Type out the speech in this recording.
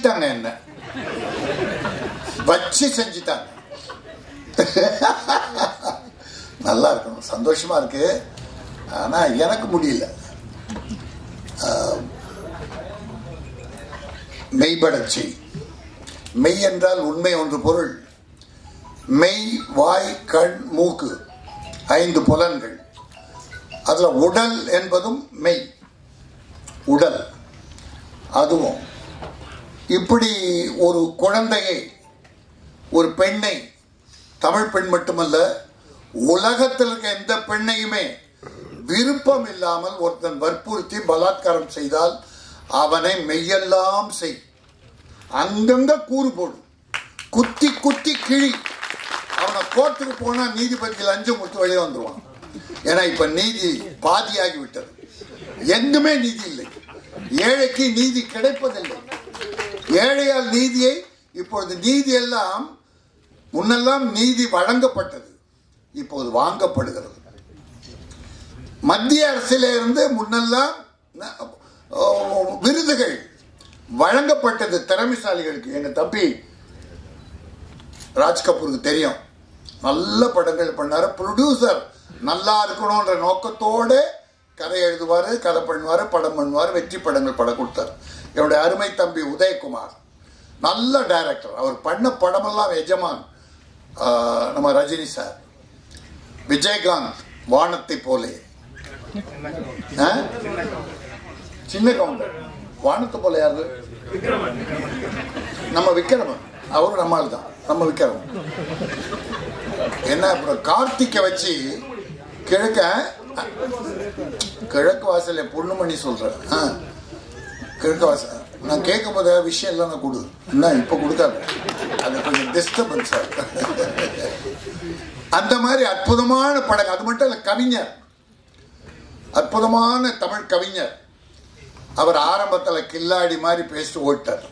என்ன வச்சு செஞ்சுட்டாங்க. நல்லா இருக்கணும், சந்தோஷமா இருக்கு. ஆனா எனக்கு முடியல. மெய்படச்சி. மெய் என்றால் உண்மை ஒன்று பொருள். மெய், வாய், கண், மூக்கு 5 புலன்கள். அதுல உடல் என்பதும் மெய். உடல் அதுவும். இப்படி ஒரு குழந்தையை, ஒரு பெண்ணை, தமிழ் பெண் மட்டுமல்ல உலகத்தில் இருக்க எந்த பெண்ணையுமே விருப்பம் இல்லாமல் ஒருத்தன் வற்புறுத்தி பலாத்காரம் செய்தால் அவனை மெய்யெல்லாம் செய், அங்கங்க கூறு போடு, குத்தி குத்தி கிழி. அவனை கோர்ட்டுக்கு போனா நீதிபதி லஞ்சம் கொடுத்து வெளியே வந்துருவான். ஏன்னா இப்ப நீதி பாதியாகி விட்டது. எங்குமே நீதி இல்லை. ஏழைக்கு நீதி கிடைப்பதில்லை. ஏழையால் நீதியை, இப்பொழுது நீதி எல்லாம், முன்னெல்லாம் நீதி வழங்கப்பட்டது, இப்போது வாங்கப்படுகிறது. மத்திய அரசிலிருந்து முன்னெல்லாம் விருதுகள் வழங்கப்பட்டது திறமைசாலிகளுக்கு. எங்க தம்பி ராஜ் கபூருக்கு தெரியும், நல்ல படங்கள் பண்ணாரு. ப்ரொடியூசர் நல்லா இருக்கணும்ன்ற நோக்கத்தோடு கதை எழுதுவாரு, கதை பண்ணுவாரு, படம் பண்ணுவாரு, வெற்றி படங்கள் படம் கொடுத்தார். என்னுடைய அருமை தம்பி உதயகுமார் நல்ல டைரக்டர். அவர் பண்ண படமெல்லாம் எஜமான். நம்ம ரஜினி சார், விஜயகாந்த் வானத்தை போலே, சின்ன கவுண்டர் வானத்தை போல யாரு? நம்ம விக்ரமன். அவரும் நம்மால் தான், நம்ம விக்ரமன். என்ன அப்புறம் கார்த்திகை வச்சு கிழக்கு வாசல பொண்ணுமணி சொல்றேன். கிழக்கு வாசல் நான் கேட்கும் போது விஷயம் எல்லாம் நான் கொடு, என்ன இப்ப கொடுக்காது, அது கொஞ்சம் டிஸ்டர்பன்ஸ். அந்த மாதிரி அற்புதமான படம். அது மட்டும் இல்ல, கவிஞர், அற்புதமான தமிழ் கவிஞர். அவர் ஆரம்பத்தில் கில்லாடி மாதிரி பேசிட்டு ஓட்டார்.